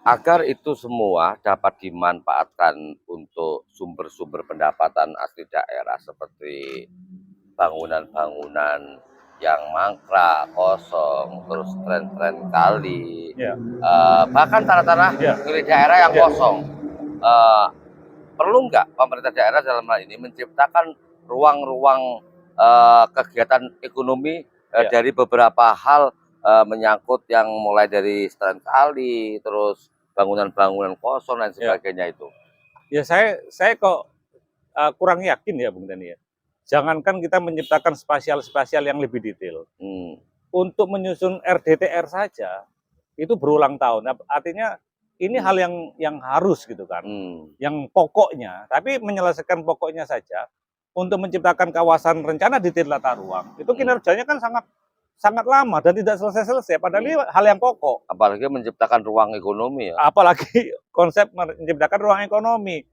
Agar itu semua dapat dimanfaatkan untuk sumber-sumber pendapatan asli daerah seperti bangunan-bangunan yang mangkrak, kosong, terus tren-tren kali, Ya, bahkan tanah-tanah ya, milik daerah yang ya, kosong. Eee, Perlu nggak pemerintah daerah dalam hal ini menciptakan ruang-ruang, kegiatan ekonomi, ya. dari beberapa hal, menyangkut yang mulai dari stren kali, terus bangunan-bangunan kosong dan Ya, sebagainya itu? ya saya kok kurang yakin ya Bung Dani ya. Jangankan kita menciptakan spasial-spasial yang lebih detail. Mmm, Untuk menyusun RDTR saja itu berulang tahun. Artinya ini mmm, hal yang harus gitu kan, mmm, yang pokoknya. Tapi menyelesaikan pokoknya saja untuk menciptakan kawasan rencana detail tata ruang itu mhm, kinerjanya kan sangat sangat lama dan tidak selesai-selesai. Padahal mmm. ini hal yang pokok. Apalagi menciptakan ruang ekonomi ya? Apalagi konsep menciptakan ruang ekonomi,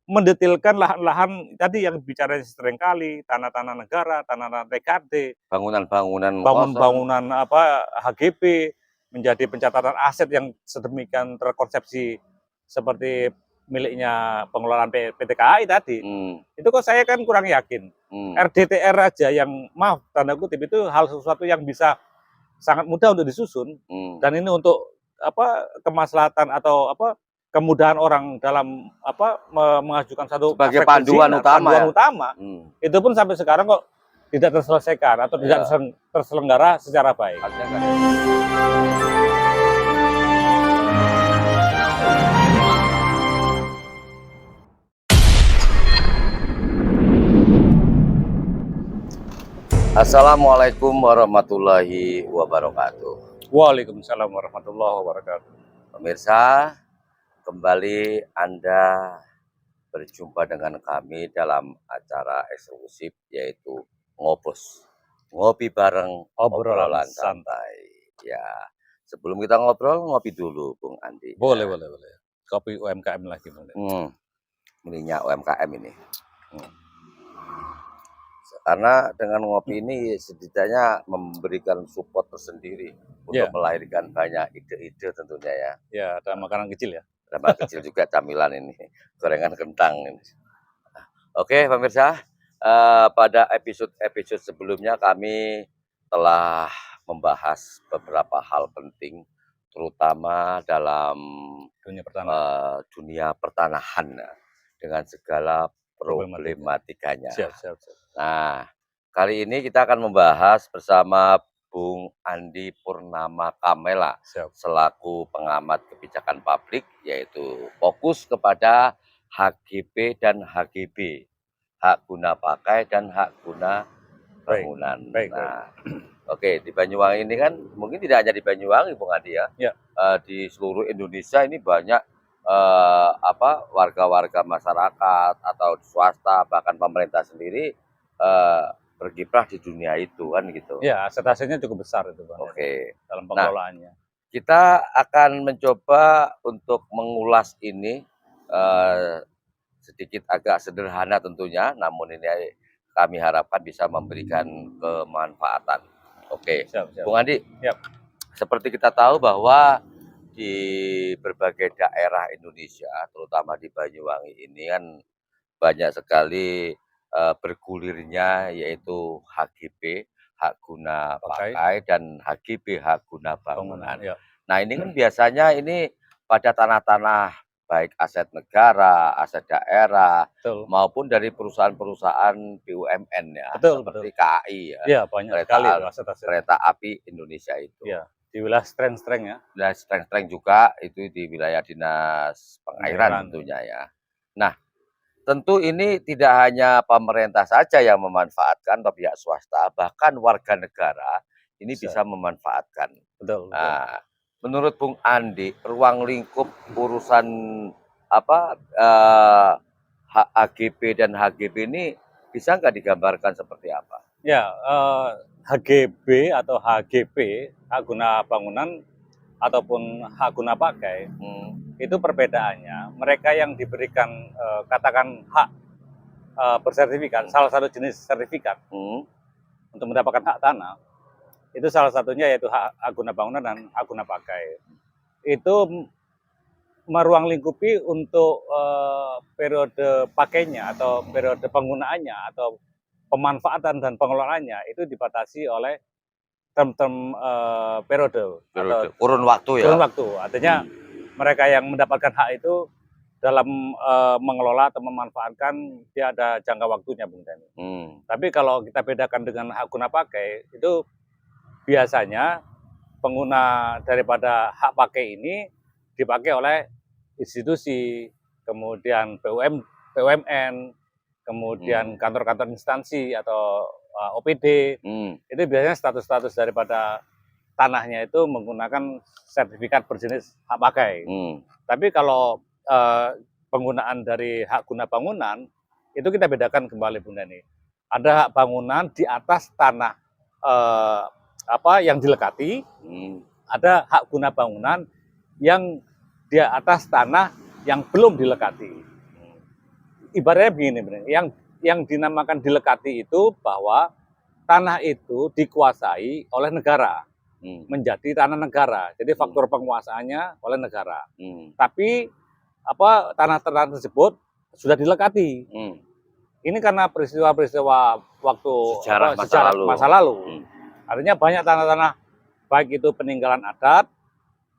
mendetilkan lahan-lahan tadi yang bicara seringkali, tanah-tanah negara, tanah-tanah TKD, Bangunan-bangunan kosong. bangun-bangunan HGB, menjadi pencatatan aset yang sedemikian terkonsepsi seperti miliknya pengelolaan PT KAI tadi. Mmm, Itu kok saya kan kurang yakin. mmm, RDTR aja yang maaf tanda kutip itu hal sesuatu yang bisa sangat mudah untuk disusun mmm. dan ini untuk kemaslahatan atau kemudahan orang dalam mengajukan satu Sebagai aspek panduan perizinan, utama panduan ya? utama. Mmm, Itu pun sampai sekarang kok tidak terselesaikan atau tidak iya, terselenggara secara baik. harusnya kan. Assalamualaikum warahmatullahi wabarakatuh. Waalaikumsalam warahmatullahi wabarakatuh. Pemirsa, kembali Anda berjumpa dengan kami dalam acara eksklusif yaitu Ngobos. Ngopi bareng Obrolan obrolan santai. santai. Ya, sebelum kita ngobrol, ngopi dulu Bung Andi ya. Boleh, boleh, boleh. Kopi UMKM lagi boleh. Minyak UMKM ini. Hmm. Karena dengan ngopi ini setidaknya memberikan support tersendiri untuk Ya, melahirkan banyak ide-ide tentunya ya. ya ada makanan kecil ya. Tambah kecil juga camilan ini, gorengan kentang ini. Oke pemirsa, pada episode-episode sebelumnya kami telah membahas beberapa hal penting, terutama dalam, Dunia pertanahan, dunia pertanahan ya, dengan segala problematika. problematikanya. Siap, siap, siap. Nah, kali ini kita akan membahas bersama Bung Andi Purnama Kamela Siap. selaku pengamat kebijakan publik, yaitu fokus kepada HGP dan HGB, hak guna pakai dan hak guna Baik, bangunan. baik, baik. Nah, oke, di Banyuwangi ini kan mungkin tidak hanya di Banyuwangi, Bung Andi ya, Ya, di seluruh Indonesia ini banyak warga-warga masyarakat atau swasta bahkan pemerintah sendiri berkiprah di dunia itu kan gitu. ya aset-asetnya cukup besar itu Bang Dani, Oke. dalam Nah, pengelolaannya. kita akan mencoba untuk mengulas ini eh, sedikit agak sederhana tentunya, namun ini kami harapkan bisa memberikan kemanfaatan. Oke, Siap, siap. Bung Andi, Siap. seperti kita tahu bahwa di berbagai daerah Indonesia, terutama di Banyuwangi ini kan banyak sekali bergulirnya yaitu HGP, hak guna Pakai pakai, dan HGB, hak guna bangunan, bangunan. ya. Nah ini kan biasanya ini pada tanah-tanah baik aset negara, aset daerah, Betul. maupun dari perusahaan-perusahaan BUMN ya, Betul, betul. seperti KAI ya, Iya, banyak sekali itu kereta aset-asetnya. kereta api Indonesia itu. Iya, di wilayah streng-streng ya, Dan streng-streng juga itu di wilayah dinas pengairan pengairan. tentunya ya. Nah, tentu ini tidak hanya pemerintah saja yang memanfaatkan atau pihak swasta, bahkan warga negara ini Bisa. bisa memanfaatkan. Betul, betul. Nah, menurut Bung Andi, ruang lingkup urusan HGP dan HGB ini bisa nggak digambarkan seperti apa? Ya, HGB atau HGP, hak guna bangunan ataupun hak guna pakai, Hmm, itu perbedaannya mereka yang diberikan katakan hak bersertifikat, salah satu jenis sertifikat hmm, untuk mendapatkan hak tanah, itu salah satunya yaitu hak guna bangunan dan hak guna pakai. Itu meruang lingkupi untuk periode pakainya atau periode penggunaannya atau pemanfaatan dan pengelolaannya itu dibatasi oleh term-term periode atau kurun waktu ya. kurun waktu. Artinya mereka yang mendapatkan hak itu dalam mengelola atau memanfaatkan dia ada jangka waktunya, Bung Dani. Tapi kalau kita bedakan dengan hak guna pakai, itu biasanya pengguna daripada hak pakai ini dipakai oleh institusi, kemudian BUMN, kemudian kantor-kantor instansi atau OPD. Itu biasanya status-status daripada tanahnya itu menggunakan sertifikat berjenis hak pakai. Tapi kalau penggunaan dari hak guna bangunan itu kita bedakan kembali, Bung Dani. Ada hak bangunan di atas tanah yang dilekati, ada hak guna bangunan yang di atas tanah yang belum dilekati. Ibaratnya begini, yang dinamakan dilekati itu bahwa tanah itu dikuasai oleh negara, menjadi tanah negara. Jadi faktor penguasaannya oleh negara. Tapi tanah-tanah tersebut sudah dilekati. Ini karena peristiwa-peristiwa waktu sejarah masa lalu. Artinya banyak tanah-tanah, baik itu peninggalan adat,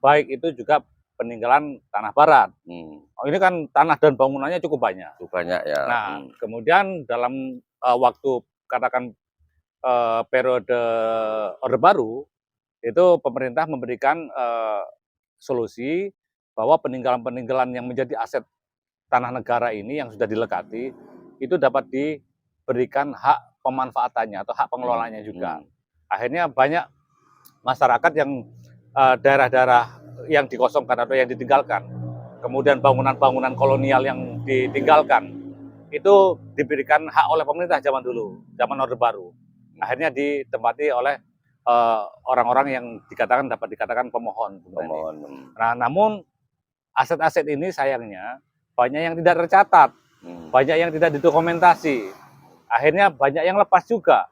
baik itu juga peninggalan tanah barat. Ini kan tanah dan bangunannya cukup banyak. Cukup banyak ya. Nah, kemudian dalam waktu katakan periode Orde Baru, itu pemerintah memberikan solusi bahwa peninggalan-peninggalan yang menjadi aset tanah negara ini yang sudah dilekati, itu dapat diberikan hak pemanfaatannya atau hak pengelolaannya juga. Akhirnya banyak masyarakat yang daerah-daerah yang dikosongkan atau yang ditinggalkan, kemudian bangunan-bangunan kolonial yang ditinggalkan, itu diberikan hak oleh pemerintah zaman dulu, zaman Orde Baru. Akhirnya ditempati oleh orang-orang yang dapat dikatakan pemohon. Nah, namun aset-aset ini sayangnya banyak yang tidak tercatat, banyak yang tidak didokumentasi. Akhirnya banyak yang lepas juga.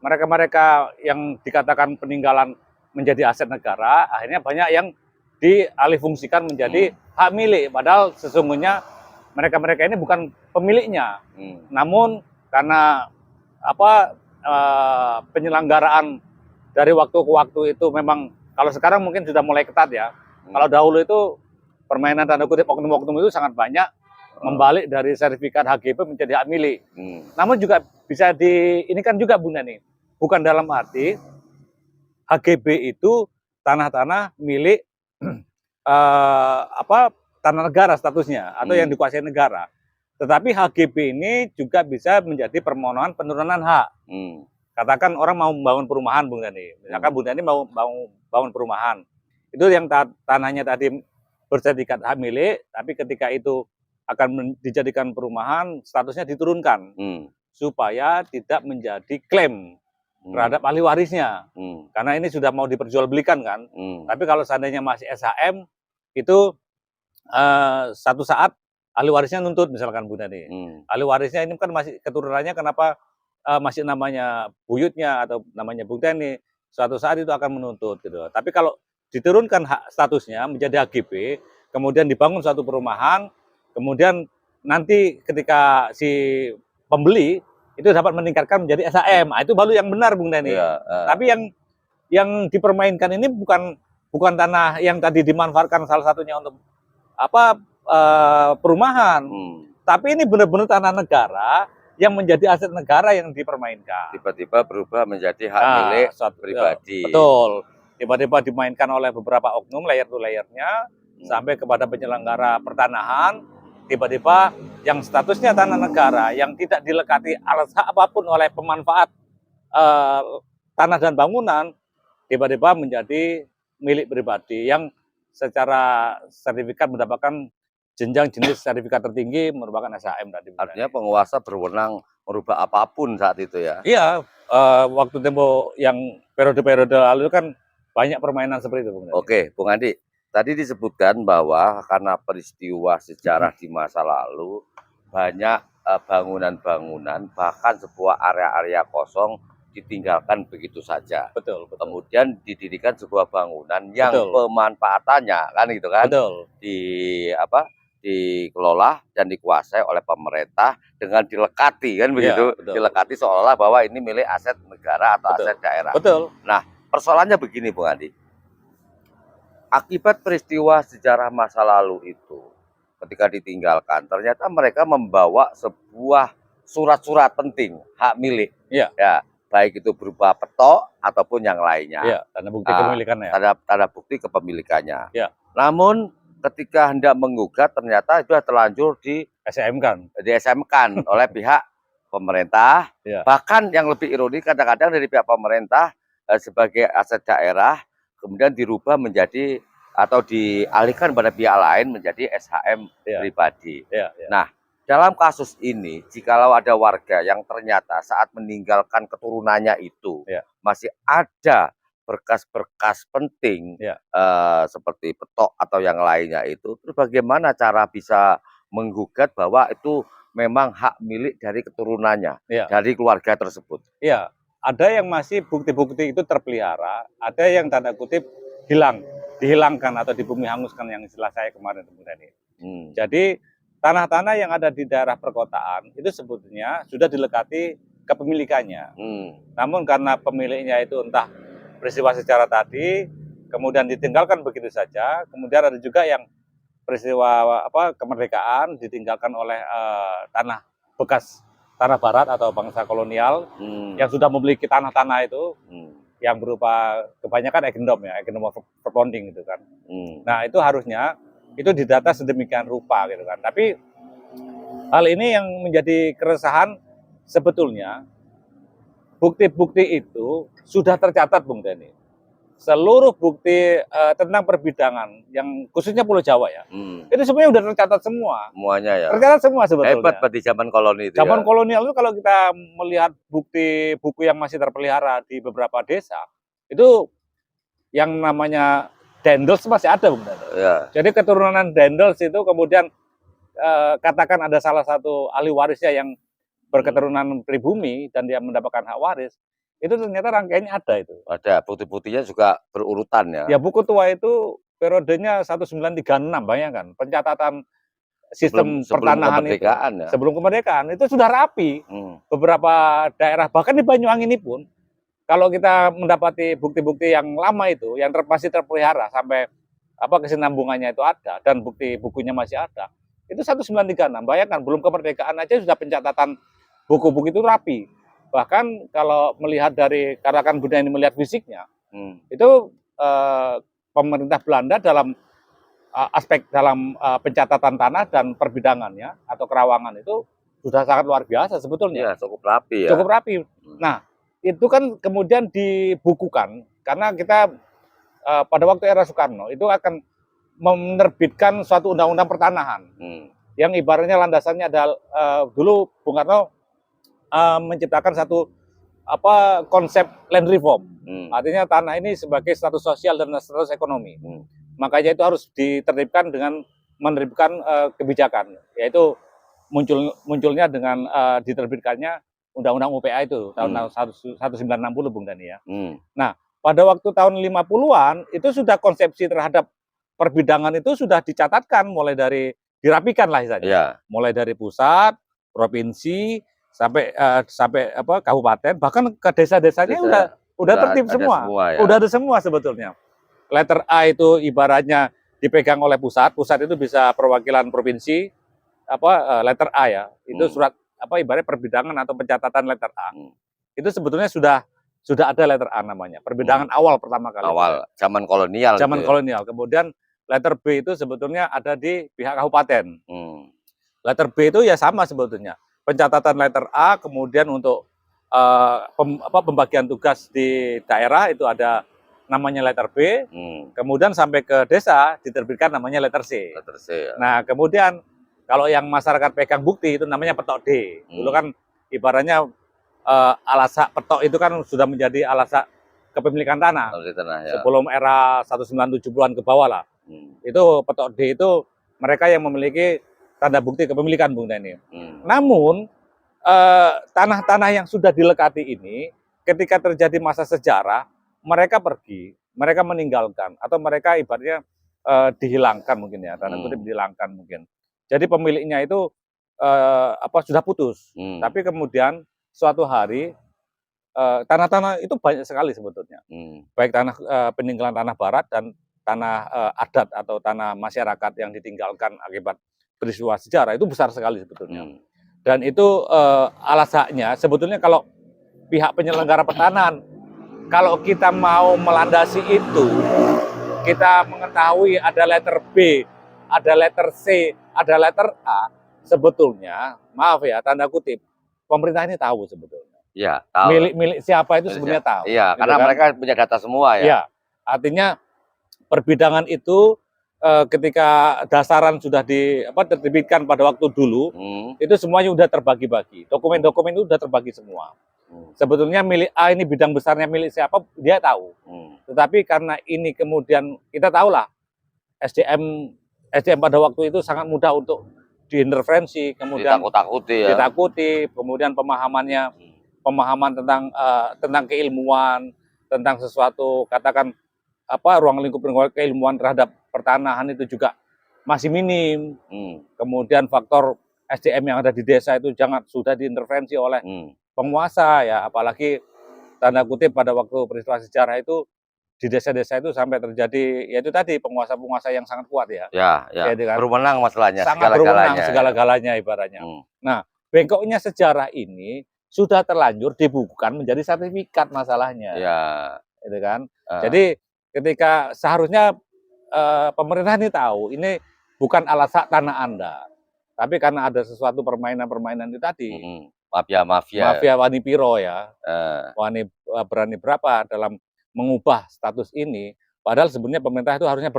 Mereka-mereka yang dikatakan peninggalan menjadi aset negara, akhirnya banyak yang dialihfungsikan menjadi hak milik. Padahal sesungguhnya mereka-mereka ini bukan pemiliknya. Namun karena penyelenggaraan dari waktu ke waktu itu memang, kalau sekarang mungkin sudah mulai ketat ya. Kalau dahulu itu permainan tanda kutip oknum-oknum itu sangat banyak, membalik dari sertifikat HGB menjadi hak milik. Namun juga bisa ini kan juga, Bunda nih, bukan dalam arti HGB itu tanah-tanah milik tanah negara statusnya atau yang dikuasai negara. Tetapi HGB ini juga bisa menjadi permohonan penurunan hak. Katakan orang mau membangun perumahan, Bung Dani. Misalkan Bung Dani mau bangun perumahan. Itu yang tanahnya tadi bersertifikat hak milik, tapi ketika itu akan dijadikan perumahan, statusnya diturunkan. Supaya tidak menjadi klaim terhadap ahli warisnya. Karena ini sudah mau diperjualbelikan kan. Tapi kalau seandainya masih SHM, itu satu saat ahli warisnya nuntut, misalkan Bunda nih. Ahli warisnya ini kan masih keturunannya, kenapa masih namanya buyutnya atau namanya Bung Dani, suatu saat itu akan menuntut gitu. Tapi kalau diturunkan hak statusnya menjadi HGB, kemudian dibangun suatu perumahan, kemudian nanti ketika si pembeli itu dapat meningkatkan menjadi SHM, itu baru yang benar, Bung Dani. Tapi yang dipermainkan ini bukan tanah yang tadi dimanfaatkan salah satunya untuk perumahan, tapi ini benar-benar tanah negara yang menjadi aset negara yang dipermainkan. Tiba-tiba berubah menjadi hak milik pribadi. Betul. Tiba-tiba dimainkan oleh beberapa oknum, layer to layernya, sampai kepada penyelenggara pertanahan. Tiba-tiba yang statusnya tanah negara yang tidak dilekati alas hak apapun oleh pemanfaat tanah dan bangunan, tiba-tiba menjadi milik pribadi yang secara sertifikat mendapatkan jenjang jenis sertifikat tertinggi merupakan SHM tadi. Artinya penguasa berwenang merubah apapun saat itu ya? Iya, waktu tempo yang periode-periode lalu kan banyak permainan seperti itu, Bung. Oke, Bung Andi, tadi disebutkan bahwa karena peristiwa sejarah di masa lalu, banyak bangunan-bangunan, bahkan sebuah area-area kosong ditinggalkan begitu saja. betul, betul, Kemudian didirikan sebuah bangunan yang betul, pemanfaatannya kan gitu kan betul, di apa dikelola dan dikuasai oleh pemerintah dengan dilekati kan iya, begitu, betul, dilekati seolah-olah bahwa ini milik aset negara atau betul, aset daerah. betul, Nah, persoalannya begini Bung Andi, akibat peristiwa sejarah masa lalu itu, ketika ditinggalkan, ternyata mereka membawa sebuah surat-surat penting, hak milik, iya, ya, baik itu berupa petok ataupun yang lainnya. iya, tanda bukti kepemilikannya, Tanda tanda bukti kepemilikannya. iya, Namun ketika hendak menggugat ternyata itu terlanjur SEM kan, di SM-kan oleh pihak pemerintah. iya, Bahkan yang lebih ironis kadang-kadang dari pihak pemerintah sebagai aset daerah kemudian dirubah menjadi atau dialihkan pada pihak lain menjadi SHM iya, pribadi. iya, iya, Nah, dalam kasus ini, jikalau ada warga yang ternyata saat meninggalkan keturunannya itu iya, masih ada berkas-berkas penting iya, seperti petok atau yang lainnya itu, terus bagaimana cara bisa menggugat bahwa itu memang hak milik dari keturunannya, iya, dari keluarga tersebut? iya. Ada yang masih bukti-bukti itu terpelihara, ada yang tanda kutip hilang, dihilangkan atau dibumi hanguskan yang istilah saya kemarin tadi. Hmm. Jadi tanah-tanah yang ada di daerah perkotaan itu sebetulnya sudah dilekati kepemilikannya. Hmm. Namun karena pemiliknya itu entah peristiwa sejarah tadi, kemudian ditinggalkan begitu saja, kemudian ada juga yang peristiwa kemerdekaan ditinggalkan oleh tanah bekas tanah barat atau bangsa kolonial Hmm. yang sudah memiliki tanah-tanah itu Hmm. yang berupa kebanyakan agendom of perponding gitu kan. Hmm. Nah, itu harusnya itu didata sedemikian rupa gitu kan. Tapi hal ini yang menjadi keresahan sebetulnya bukti-bukti itu sudah tercatat Bung Denny. Seluruh bukti tentang perbidangan yang khususnya Pulau Jawa ya. Hmm. Itu sebenarnya sudah tercatat semua. Semuanya ya. Tercatat semua Hebat sebetulnya. berarti zaman koloni itu Zaman ya. kolonial itu kalau kita melihat bukti buku yang masih terpelihara di beberapa desa, itu yang namanya Dendels masih ada Bung Denny. Ya. Jadi keturunan Dendels itu kemudian katakan ada salah satu ahli warisnya yang berketurunan pribumi dan dia mendapatkan hak waris, itu ternyata rangkaiannya ada itu. Ada bukti-buktinya juga berurutan ya. Ya buku tua itu periodenya 1936, bayangkan pencatatan sistem sebelum pertanahan itu kemerdekaan ya. sebelum kemerdekaan itu sudah rapi. Beberapa daerah bahkan di Banyuwangi ini pun kalau kita mendapati bukti-bukti yang lama itu yang masih terpelihara sampai kesinambungannya itu ada dan bukti bukunya masih ada. Itu 1936. Bayangkan belum kemerdekaan aja sudah pencatatan buku-buku itu rapi. Bahkan kalau melihat dari Karakan Buddha ini melihat fisiknya, itu pemerintah Belanda dalam aspek dalam pencatatan tanah dan perbidangannya atau kerawangan itu sudah sangat luar biasa sebetulnya. Iya, cukup rapi ya. Cukup rapi. Nah, itu kan kemudian dibukukan karena kita pada waktu era Soekarno itu akan menerbitkan suatu undang-undang pertanahan yang ibaratnya landasannya adalah dulu Bung Karno menciptakan satu konsep land reform. Artinya tanah ini sebagai status sosial dan status ekonomi. Makanya itu harus ditertibkan dengan menerbitkan kebijakan, yaitu munculnya dengan diterbitkannya Undang-Undang UPA itu tahun 1960 Bung Dani ya. Nah, pada waktu tahun 50-an itu sudah konsepsi terhadap perbidangan itu sudah dicatatkan mulai dari dirapikan lah istilahnya. Ya. Mulai dari pusat, provinsi sampai kabupaten, bahkan ke desa-desanya udah tertib semua. Ya. Udah ada semua sebetulnya. Letter A itu ibaratnya dipegang oleh pusat itu bisa perwakilan provinsi letter A ya. Itu surat ibaratnya perbidangan atau pencatatan letter A. Itu sebetulnya sudah ada letter A namanya. Perbidangan awal pertama kali. Awal zaman kolonial. Zaman kolonial. Kemudian letter B itu sebetulnya ada di pihak kabupaten. Letter B itu ya sama sebetulnya. Pencatatan letter A, kemudian untuk pembagian tugas di daerah itu ada namanya letter B, kemudian sampai ke desa diterbitkan namanya letter C. Letter C ya. Nah, kemudian kalau yang masyarakat pegang bukti itu namanya petok D. Dulu kan ibaratnya alasan petok itu kan sudah menjadi alasan kepemilikan tanah. Ya. Sebelum era 1970-an ke bawah lah. Itu petok D itu mereka yang memiliki tanda bukti kepemilikan Bung Dani. Namun tanah-tanah yang sudah dilekati ini ketika terjadi masa sejarah, mereka pergi, mereka meninggalkan, atau mereka ibaratnya dihilangkan mungkin ya, tanda kutip dihilangkan mungkin. Jadi pemiliknya itu sudah putus, tapi kemudian suatu hari tanah-tanah itu banyak sekali sebetulnya, baik tanah peninggalan tanah barat dan tanah adat atau tanah masyarakat yang ditinggalkan akibat peristiwa sejarah itu besar sekali sebetulnya. Dan itu alas haknya sebetulnya kalau pihak penyelenggara pertanahan, kalau kita mau melandasi itu, kita mengetahui ada letter B, ada letter C, ada letter A, sebetulnya, maaf ya, tanda kutip, pemerintah ini tahu sebetulnya. Iya, tahu. Milik siapa itu sebenarnya tahu. Iya, gitu karena kan? mereka punya data semua ya. Iya, artinya perbidangan itu ketika dasaran sudah diterbitkan pada waktu dulu, itu semuanya sudah terbagi-bagi. Dokumen-dokumen itu sudah terbagi semua. Sebetulnya milik A ini bidang besarnya milik siapa, dia tahu. Tetapi karena ini kemudian kita tahulah SDM pada waktu itu sangat mudah untuk diintervensi, kemudian ditakuti, kemudian pemahaman tentang keilmuan, tentang sesuatu, katakan ruang lingkup keilmuan terhadap pertanahan itu juga masih minim. Kemudian faktor SDM yang ada di desa itu sudah diintervensi oleh penguasa ya, apalagi tanda kutip pada waktu peristiwa sejarah itu di desa-desa itu sampai terjadi yaitu tadi penguasa-penguasa yang sangat kuat ya. Ya. Kan? Berwenang masalahnya, sangat berwenang segala-galanya ibaratnya. Nah, bengkoknya sejarah ini sudah terlanjur dibukukan menjadi sertifikat masalahnya. Ya. Gitu kan? Jadi ketika seharusnya pemerintah ini tahu ini bukan alas hak tanah Anda, tapi karena ada sesuatu permainan-permainan itu tadi. Mafia wani piro ya. Wani berani berapa dalam mengubah status ini, padahal sebenarnya pemerintah itu harusnya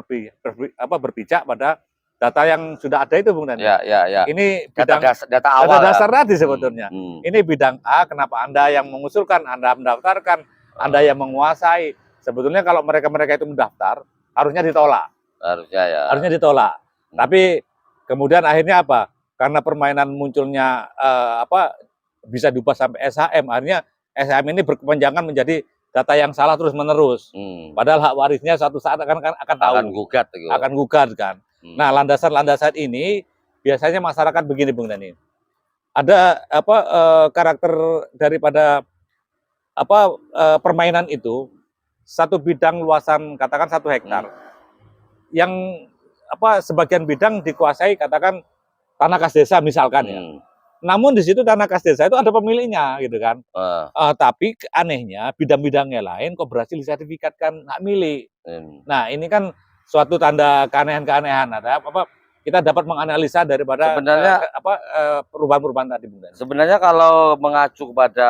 berpijak pada data yang sudah ada itu, Bung Dani. Ya. Ini bidang data awal. Data dasar tadi sebetulnya. Ini bidang A, kenapa Anda yang mengusulkan, Anda mendaftarkan, Anda yang menguasai. Sebetulnya kalau mereka itu mendaftar, harusnya ditolak. Harusnya ditolak. Tapi kemudian akhirnya apa? Karena permainan munculnya bisa diubah sampai SHM, akhirnya SHM ini berkepanjangan menjadi data yang salah terus-menerus. Padahal hak warisnya suatu saat akan tahu. Akan gugat kan. Nah, landasan-landasan ini biasanya masyarakat begini, Bung Dani. Ada karakter daripada permainan itu, satu bidang luasan katakan 1 hektar. Yang sebagian bidang dikuasai katakan tanah kas desa misalkan ya. Namun di situ tanah kas desa itu ada pemiliknya gitu kan. Tapi anehnya bidang-bidangnya lain kok berhasil disertifikatkan hak milik. Nah, ini kan suatu tanda keanehan-keanehan. Ada kita dapat menganalisa daripada perubahan-perubahan tadi, Bung. Sebenarnya kalau mengacu kepada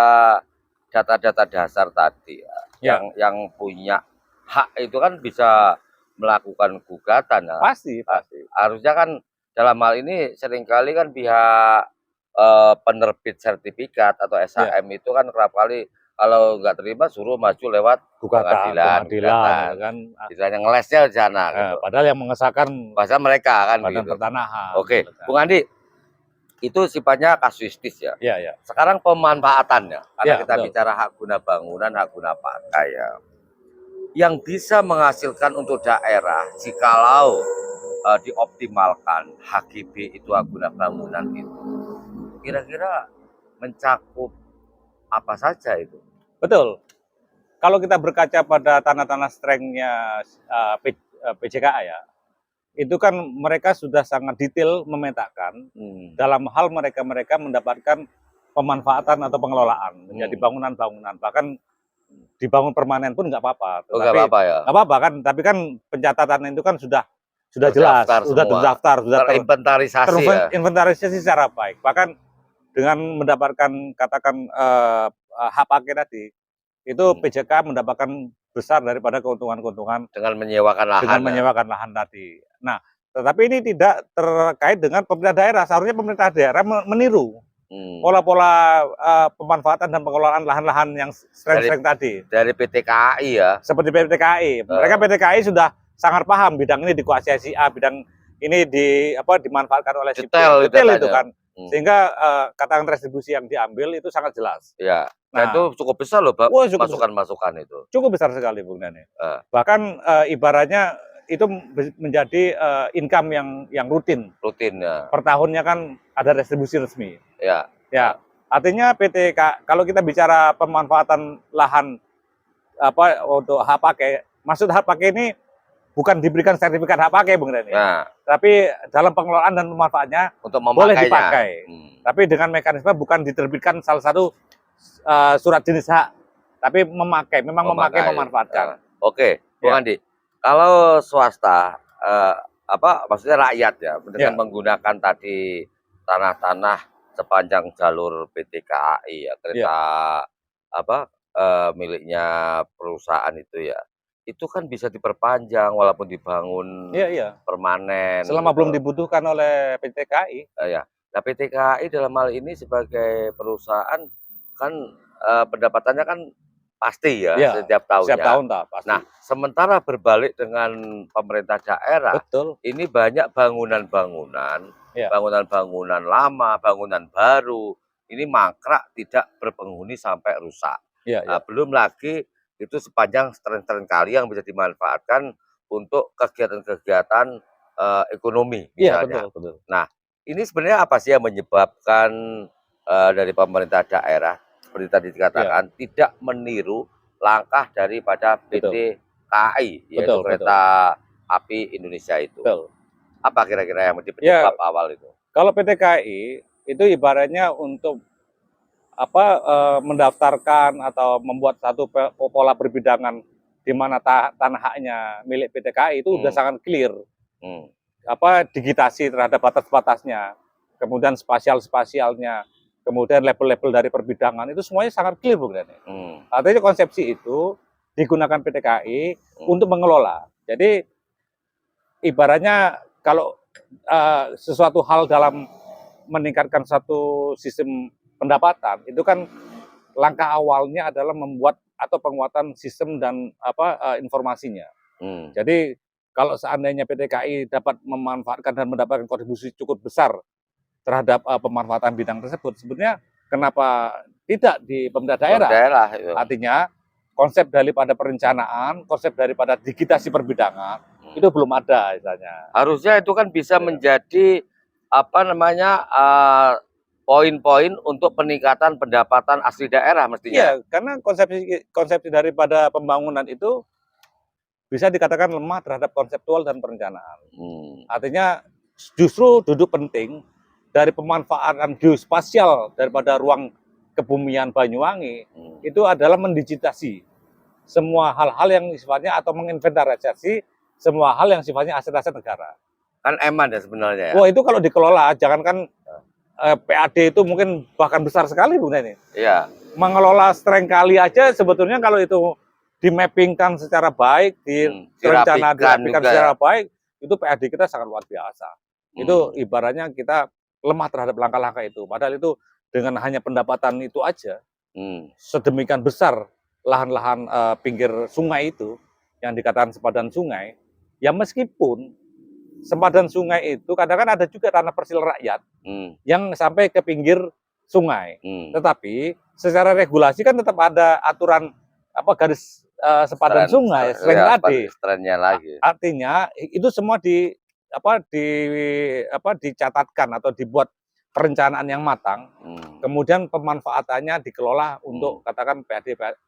data-data dasar tadi yang punya hak itu kan bisa melakukan gugatan ya. Pasti. Harusnya kan dalam hal ini seringkali kan pihak penerbit sertifikat atau SHM itu kan kerap kali kalau nggak terima suruh maju lewat pengadilan kan. Istilahnya ngelesnya di sana. Gitu. Padahal yang mengesahkan bahasa mereka kan Badan gitu. Pertanahan. Oke, Bung Andi, itu sifatnya kasuistis ya. Iya. Sekarang pemanfaatannya, karena kita betul. bicara hak guna bangunan, hak guna pakai ya. Yang bisa menghasilkan untuk daerah jikalau dioptimalkan HGB itu hak guna bangunan itu. Kira-kira mencakup apa saja itu? Betul. Kalau kita berkaca pada tanah-tanah strength-nya PJKA ya, itu kan mereka sudah sangat detail memetakan dalam hal mereka mendapatkan pemanfaatan atau pengelolaan menjadi bangunan-bangunan, bahkan dibangun permanen pun nggak apa-apa. Nggak apa-apa ya? Nggak apa-apa kan, tapi kan pencatatan itu kan sudah jelas, sudah terdaftar, sudah terinventarisasi secara baik. Bahkan dengan mendapatkan katakan hak pakai tadi, itu PJK mendapatkan besar daripada keuntungan-keuntungan dengan menyewakan lahan tadi. Nah, tetapi ini tidak terkait dengan pemerintah daerah. Seharusnya pemerintah daerah meniru pola-pola pemanfaatan dan pengelolaan lahan-lahan yang strength tadi. Dari PT KAI ya. Seperti PT KAI. Mereka PT KAI sudah sangat paham bidang ini dikuasai si A, bidang ini dimanfaatkan oleh si B. Detail itu kan. Sehingga katakan retribusi yang diambil itu sangat jelas. Ya. Nah, Dan itu cukup besar loh, Pak, wah, masukan-masukan itu. cukup besar sekali, Bung Dani. Eh. Bahkan ibaratnya itu menjadi income yang rutin. Rutin ya. Per tahunnya kan ada retribusi resmi. Ya. Ya, artinya kalau kita bicara pemanfaatan lahan untuk hak pakai, maksud hak pakai ini bukan diberikan sertifikat hak pakai, Bung Dani. Nah, tapi dalam pengelolaan dan pemanfaatannya untuk boleh memakainya. dipakai. Tapi dengan mekanisme bukan diterbitkan salah satu surat jenis hak, tapi memang memakai memanfaatkan. Oke, Bung Andi. Kalau swasta maksudnya rakyat ya dengan menggunakan tadi tanah-tanah sepanjang jalur PT KAI ya, kereta miliknya perusahaan itu ya. Itu kan bisa diperpanjang walaupun dibangun permanen. Selama belum dibutuhkan oleh PT KAI. Ya. Nah, PT KAI dalam hal ini sebagai perusahaan kan pendapatannya kan pasti ya, setiap tahunnya. Setiap tahun pasti. Nah, sementara berbalik dengan pemerintah daerah, ini banyak bangunan-bangunan, bangunan-bangunan lama, bangunan baru, ini mangkrak tidak berpenghuni sampai rusak. Belum lagi itu sepanjang stren-stren kali yang bisa dimanfaatkan untuk kegiatan-kegiatan ekonomi misalnya. Betul. Nah, ini sebenarnya apa sih yang menyebabkan dari pemerintah daerah seperti tadi dikatakan tidak meniru langkah daripada PT KAI yaitu Kereta Api Indonesia itu? Apa kira-kira yang penyebab awal itu? Kalau PT KAI itu ibaratnya untuk mendaftarkan atau membuat satu pola perbidangan di mana tanah haknya milik PT KAI itu sudah sangat clear. Digitasi terhadap batas-batasnya, kemudian spasialnya, kemudian level-level dari perbidangan itu semuanya sangat clear, Bung Dani. Artinya konsepsi itu digunakan PT KAI untuk mengelola. Jadi ibaratnya kalau sesuatu hal dalam meningkatkan satu sistem pendapatan itu kan langkah awalnya adalah membuat atau penguatan sistem dan informasinya. Jadi kalau seandainya PT KAI dapat memanfaatkan dan mendapatkan kontribusi cukup besar terhadap pemanfaatan bidang tersebut, sebenarnya kenapa tidak di pemerintah daerah? Artinya konsep daripada perencanaan, konsep daripada digitasi perbidangan itu belum ada misalnya. Harusnya itu kan bisa menjadi poin-poin untuk peningkatan pendapatan asli daerah mestinya. Iya, karena konsepsi daripada pembangunan itu bisa dikatakan lemah terhadap konseptual dan perencanaan. Artinya justru duduk penting dari pemanfaatan geospasial daripada ruang kebumian Banyuwangi itu adalah mendigitasi semua hal-hal yang sifatnya atau menginventarisasi semua hal yang sifatnya aset-aset negara. Kan eman ya sebenarnya ya. Wah, itu kalau dikelola, jangankan PAD itu mungkin bahkan besar sekali, Bung Dani. Iya. Mengelola streng kali aja sebetulnya kalau itu dimappingkan secara baik, dirapikan secara baik, itu PAD kita sangat luar biasa. Itu ibaratnya kita lemah terhadap langkah-langkah itu. Padahal itu dengan hanya pendapatan itu aja, sedemikian besar lahan-lahan pinggir sungai itu, yang dikatakan sepadan sungai, ya meskipun sempadan sungai itu kadang-kadang ada juga tanah persil rakyat yang sampai ke pinggir sungai. Tetapi secara regulasi kan tetap ada aturan garis sepadan sungai, strennya lagi. Artinya itu semua dicatatkan atau dibuat perencanaan yang matang. Kemudian pemanfaatannya dikelola untuk katakan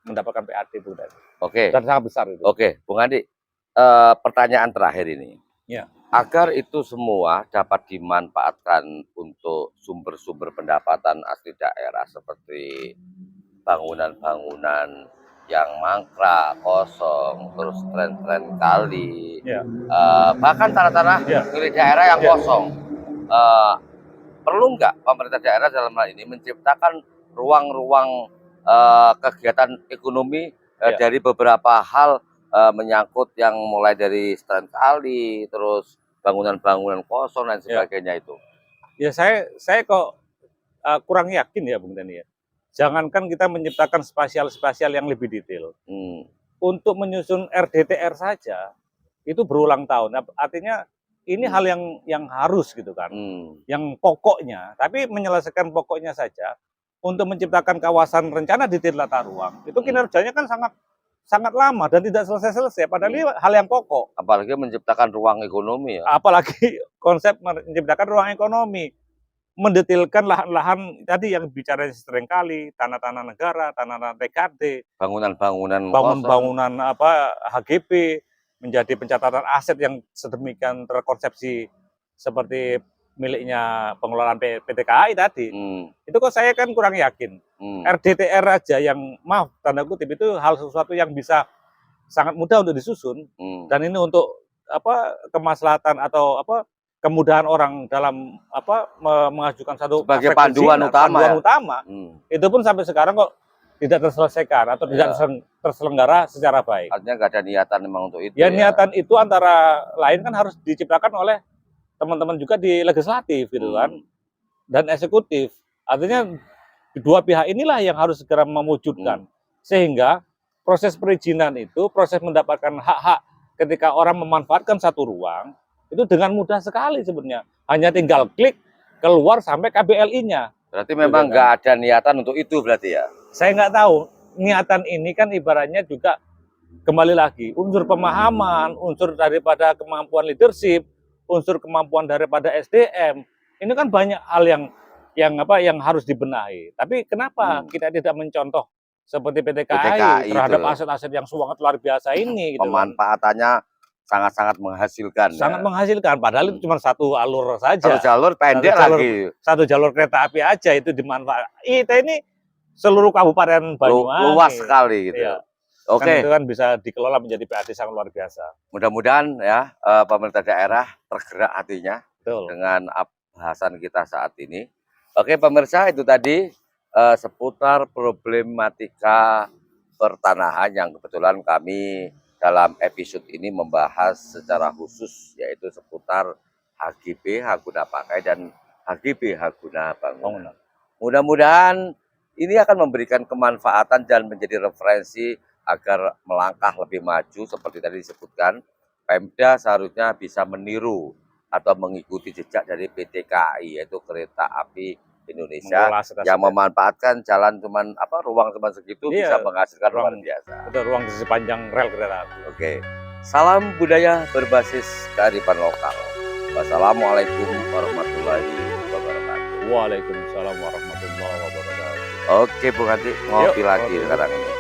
mendapatkan PAD, Bung Dani. Oke. Dan sangat besar itu. Oke, Bung Andi. Pertanyaan terakhir ini. Ya. Agar itu semua dapat dimanfaatkan untuk sumber-sumber pendapatan asli daerah seperti bangunan-bangunan yang mangkrak, kosong, terus tren-tren kali, bahkan tanah-tanah milik daerah yang kosong. Perlu nggak pemerintah daerah dalam hal ini menciptakan ruang-ruang kegiatan ekonomi dari beberapa hal menyangkut yang mulai dari stren kali, terus bangunan-bangunan kosong dan sebagainya itu? Ya saya kok kurang yakin ya, Bung Dani ya. Jangankan kita menciptakan spasial yang lebih detail. Untuk menyusun RDTR saja itu berulang tahun. Artinya ini hal yang harus gitu kan, yang pokoknya. Tapi menyelesaikan pokoknya saja untuk menciptakan kawasan rencana detail tata ruang itu kinerjanya kan sangat lama dan tidak selesai-selesai. Padahal ini hal yang pokok. Apalagi menciptakan ruang ekonomi ya. Apalagi konsep menciptakan ruang ekonomi, mendetilkan lahan-lahan tadi yang bicara seringkali, tanah-tanah negara, tanah-tanah TKD, bangunan HGB, menjadi pencatatan aset yang sedemikian terkonsepsi seperti miliknya pengelolaan PT KAI tadi. Itu kok saya kan kurang yakin. RDTR aja yang maaf tanda kutip itu hal sesuatu yang bisa sangat mudah untuk disusun, dan ini untuk kemaslahatan atau kemudahan orang dalam mengajukan satu sebagai panduan utama. Itu pun sampai sekarang kok tidak terselesaikan atau tidak terselenggara secara baik. Artinya nggak ada niatan memang untuk itu. Ya, niatan itu antara lain kan harus diciptakan oleh teman-teman juga di legislatif gitu kan, dan eksekutif. Artinya kedua pihak inilah yang harus segera mewujudkan sehingga proses perizinan itu, proses mendapatkan hak-hak ketika orang memanfaatkan satu ruang itu dengan mudah sekali sebenarnya. Hanya tinggal klik keluar sampai KBLI-nya. Berarti memang nggak ada niatan untuk itu berarti ya? Saya nggak tahu. Niatan ini kan ibaratnya juga kembali lagi unsur pemahaman, unsur daripada kemampuan leadership, unsur kemampuan daripada SDM. Ini kan banyak hal yang harus dibenahi. Tapi kenapa kita tidak mencontoh seperti PT KAI terhadap aset-aset yang sangat luar biasa ini? Gitu pemanfaatannya sangat-sangat menghasilkan. Sangat menghasilkan, padahal itu cuma satu alur saja. Satu jalur pendek lagi. Satu jalur kereta api aja itu dimanfaatkan. Kita ini seluruh Kabupaten Banyuwangi. Luas sekali gitu. Iya. Kan itu kan bisa dikelola menjadi PAD sangat luar biasa. Mudah-mudahan ya pemerintah daerah tergerak hatinya dengan bahasan kita saat ini. Oke pemirsa, itu tadi seputar problematika pertanahan yang kebetulan kami dalam episode ini membahas secara khusus, yaitu seputar HGB, hak guna pakai, dan HGB, hak guna bangunan. Mudah-mudahan ini akan memberikan kemanfaatan dan menjadi referensi agar melangkah lebih maju. Seperti tadi disebutkan, Pemda seharusnya bisa meniru atau mengikuti jejak dari PT KAI, yaitu Kereta Api Indonesia, yang memanfaatkan jalan ruang cuman segitu bisa menghasilkan luar biasa. Itu ruang di sepanjang rel kereta api. Oke. Salam budaya berbasis kearifan lokal. Wassalamualaikum warahmatullahi wabarakatuh. Waalaikumsalam warahmatullahi wabarakatuh. Oke, Bu Hati, ngopi lagi sekarang ini.